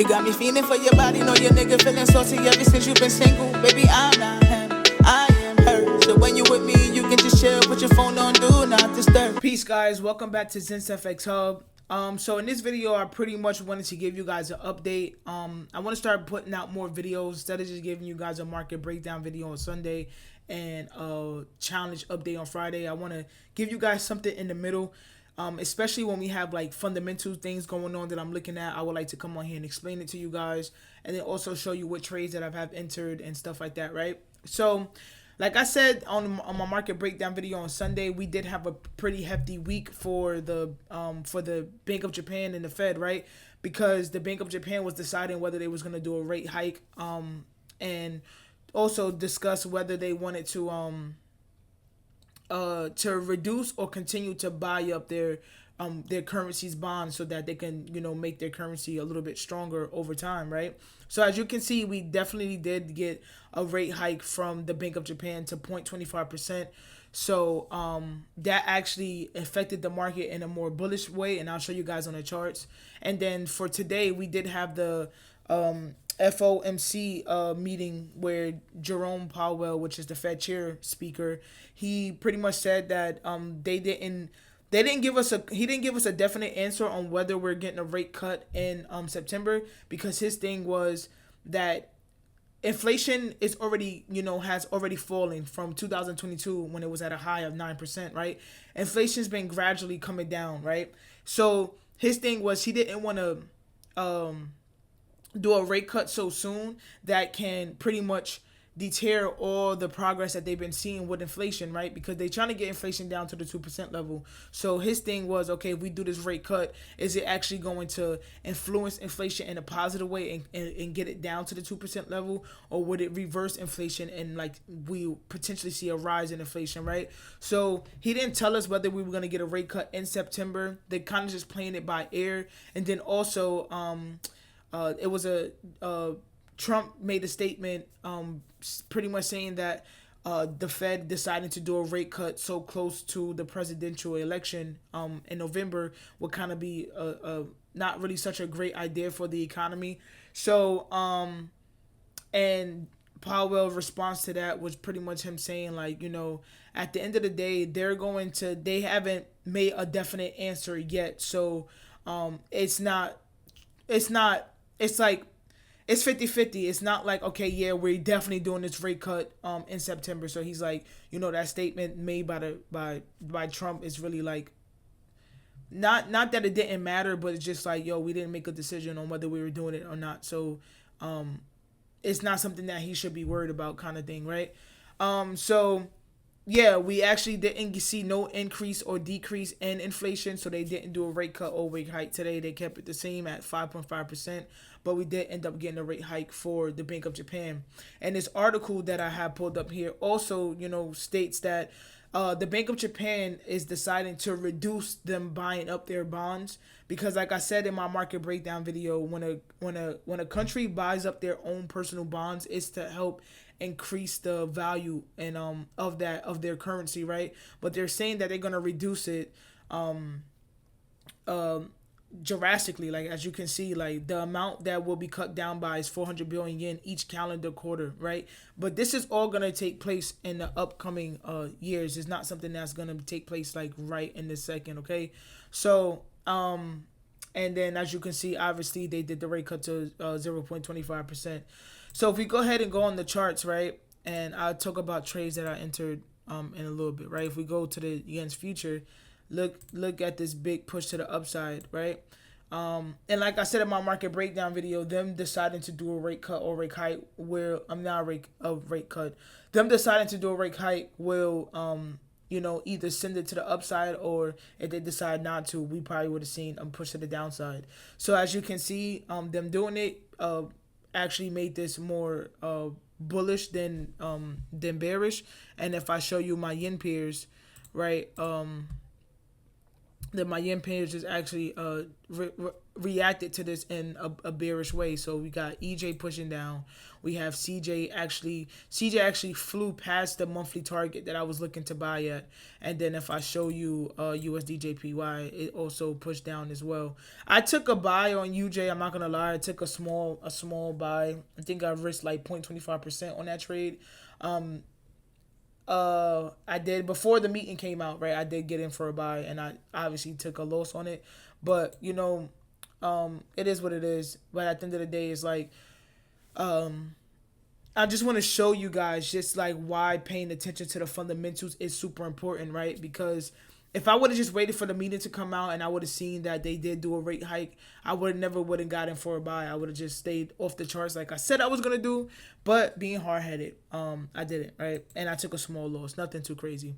got me feeling for your body, know your nigga feeling saucy ever since you been single. Baby, I'm not him, I am her. So when you with me, you can just chill, put your phone on do not disturb. Peace, guys. Welcome back to ZENSFXHUB. So in this video, I pretty much wanted to give you guys an update. I want to start putting out more videos instead of just giving you guys a market breakdown video on Sunday and a challenge update on Friday. I want to give you guys something in the middle. Especially when we have like fundamental things going on that I'm looking at. I would like to come on here and explain it to you guys, and then also show you what trades that have entered and stuff like that, right? So like I said on my market breakdown video on Sunday, we did have a pretty hefty week for the Bank of Japan and the Fed, right? Because the Bank of Japan was deciding whether they was going to do a rate hike, and also discuss whether they wanted to reduce or continue to buy up their currency's bonds so that they can, make their currency a little bit stronger over time, right? So as you can see, we definitely did get a rate hike from the Bank of Japan to 0.25%. So that actually affected the market in a more bullish way, and I'll show you guys on the charts. And then for today, we did have the FOMC meeting where Jerome Powell, which is the Fed chair speaker, he pretty much said that he didn't give us a definite answer on whether we're getting a rate cut in September, because his thing was that inflation is already, has already fallen from 2022 when it was at a high of 9%, right? Inflation's been gradually coming down, right? So his thing was he didn't want to do a rate cut so soon that can pretty much deter all the progress that they've been seeing with inflation, right? Because they're trying to get inflation down to the 2% level. So his thing was, okay, if we do this rate cut, is it actually going to influence inflation in a positive way and get it down to the 2% level? Or would it reverse inflation and like we potentially see a rise in inflation, right? So he didn't tell us whether we were going to get a rate cut in September. They kind of just playing it by ear. And then also it was Trump made a statement pretty much saying that the Fed deciding to do a rate cut so close to the presidential election in November would kind of be not really such a great idea for the economy. So and Powell's response to that was pretty much him saying, like, at the end of the day, they haven't made a definite answer yet. So it's like it's 50-50. It's not like, okay, yeah, we're definitely doing this rate cut in September. So he's like, that statement made by Trump is really like not that it didn't matter, but it's just like, we didn't make a decision on whether we were doing it or not. So it's not something that he should be worried about, kind of thing, right? So yeah, we actually didn't see no increase or decrease in inflation, so they didn't do a rate cut or rate hike today. They kept it the same at 5.5%, but we did end up getting a rate hike for the Bank of Japan. And this article that I have pulled up here also, states that the Bank of Japan is deciding to reduce them buying up their bonds, because, like I said in my market breakdown video, when a country buys up their own personal bonds, it's to help increase the value and of their currency, right? But they're saying that they're gonna reduce it drastically. Like, as you can see, like the amount that will be cut down by is 400 billion yen each calendar quarter, right? But this is all gonna take place in the upcoming years. It's not something that's gonna take place like right in this second, okay? So and then as you can see, obviously they did the rate cut to 0.25%. So if we go ahead and go on the charts, right, and I'll talk about trades that I entered in a little bit, right? If we go to the yen's future, look at this big push to the upside, right? And like I said in my market breakdown video, them deciding to do a rate cut or rate hike will rate cut. Them deciding to do a rate hike will either send it to the upside, or if they decide not to, we probably would have seen push to the downside. So as you can see, them doing it actually made this more bullish than bearish. And if I show you my yen pairs, right, then my yen pairs is actually reacted to this in a bearish way. So we got EJ pushing down. We have CJ actually flew past the monthly target that I was looking to buy at. And then if I show you USDJPY, it also pushed down as well. I took a buy on UJ. I'm not gonna lie. I took a small buy. I think I risked like 0.25% on that trade. I did before the meeting came out, right? I did get in for a buy, and I obviously took a loss on it. But it is what it is. But at the end of the day, it's like, I just want to show you guys just like why paying attention to the fundamentals is super important, right? Because if I would have just waited for the meeting to come out and I would have seen that they did do a rate hike, I would have gotten for a buy. I would have just stayed off the charts like I said I was gonna do. But being hard headed, I didn't, right? And I took a small loss, nothing too crazy.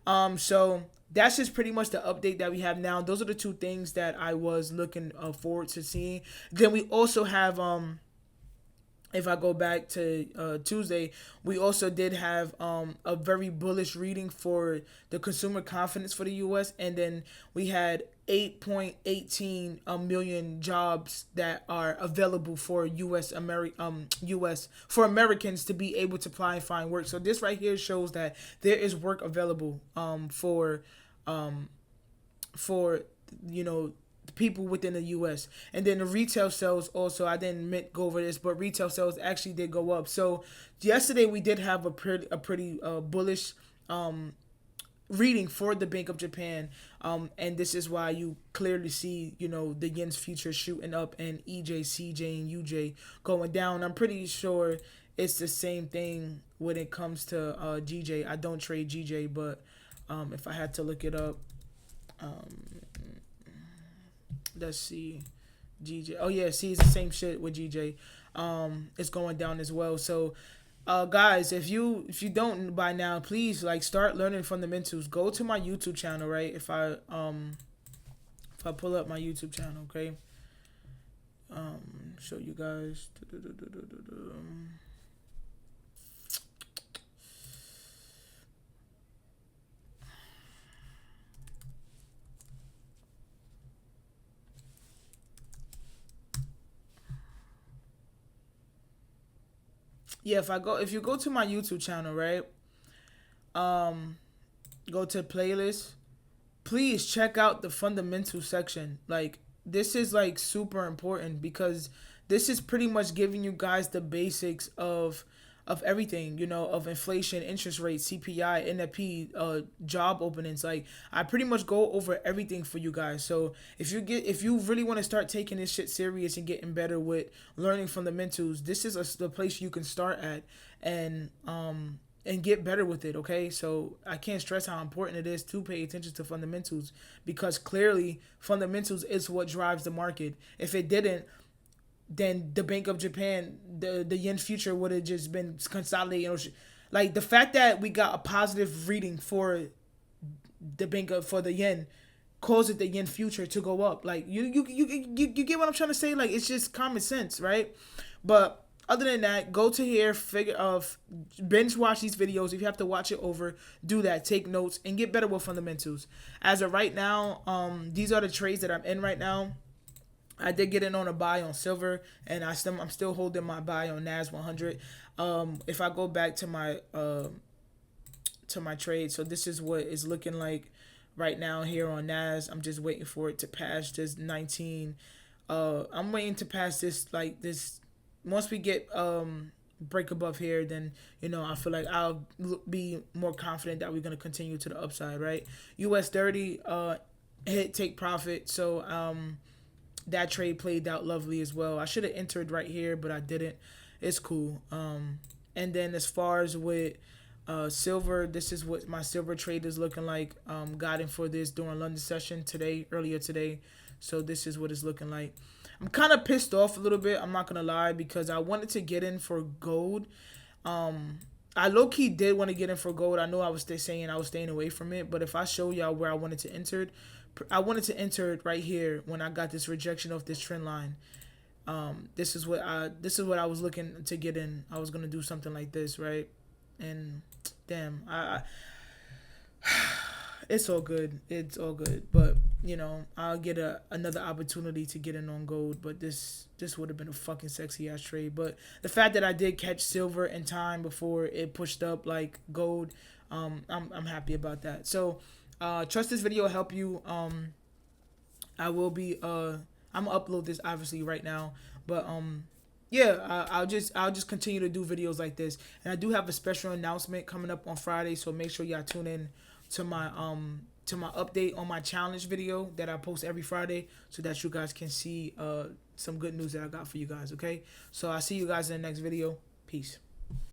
So that's just pretty much the update that we have now. Those are the two things that I was looking forward to seeing. Then we also have if I go back to Tuesday, we also did have a very bullish reading for the consumer confidence for the U.S. And then we had 8.18 million jobs that are available for U.S. for Americans to be able to apply and find work. So this right here shows that there is work available for people within the U.S. And then the retail sales also, I didn't go over this, but retail sales actually did go up. So yesterday we did have a pretty bullish reading for the Bank of Japan, and this is why you clearly see the yen's future shooting up and EJ, CJ, and UJ going down. I'm pretty sure it's the same thing when it comes to GJ. I don't trade GJ, but if I had to look it up, let's see, GJ. Oh yeah, see, it's the same shit with GJ. It's going down as well. So, guys, if you don't by now, please start learning fundamentals. Go to my YouTube channel, right? If I pull up my YouTube channel, okay. Show you guys. Yeah, if you go to my YouTube channel, right? Go to playlist. Please check out the fundamental section. This is super important because this is pretty much giving you guys the basics of everything, of inflation, interest rates, CPI, NFP, job openings. I pretty much go over everything for you guys. So if you really want to start taking this shit serious and getting better with learning fundamentals, this is the place you can start at and get better with it. Okay, so I can't stress how important it is to pay attention to fundamentals because clearly fundamentals is what drives the market. If it didn't, then the Bank of Japan, the yen future would have just been consolidated. The fact that we got a positive reading for the yen caused the yen future to go up. You get what I'm trying to say? It's just common sense, right? But other than that, go to here, binge watch these videos. If you have to watch it over, do that. Take notes and get better with fundamentals. As of right now, these are the trades that I'm in right now. I did get in on a buy on silver, and I'm still holding my buy on NAS 100. If I go back to my trade, so this is what it's looking like right now here on NAS. I'm just waiting for it to pass this 19. I'm waiting to pass this this. Once we get break above here, then I feel like I'll be more confident that we're gonna continue to the upside, right? US 30 hit take profit, so that trade played out lovely as well. I should have entered right here, but I didn't. It's cool. And then as far as with silver, this is what my silver trade is looking like. Got in for this during London session earlier today. So this is what it's looking like. I'm kind of pissed off a little bit. I'm not gonna lie because I wanted to get in for gold. I low-key did want to get in for gold. I know I was saying I was staying away from it, but if I show y'all where I wanted to enter it right here when I got this rejection of this trend line. This is what I was looking to get in. I was gonna do something like this, right? And damn, it's all good. It's all good. But you know, I'll get another opportunity to get in on gold, but this would have been a fucking sexy ass trade. But the fact that I did catch silver in time before it pushed up like gold, I'm happy about that. So trust this video will help you. I will be I'm gonna upload this obviously right now, but yeah, I'll just continue to do videos like this, and I do have a special announcement coming up on Friday, so make sure y'all tune in to my update on my challenge video that I post every Friday, so that you guys can see some good news that I got for you guys. Okay, so I'll see you guys in the next video. Peace.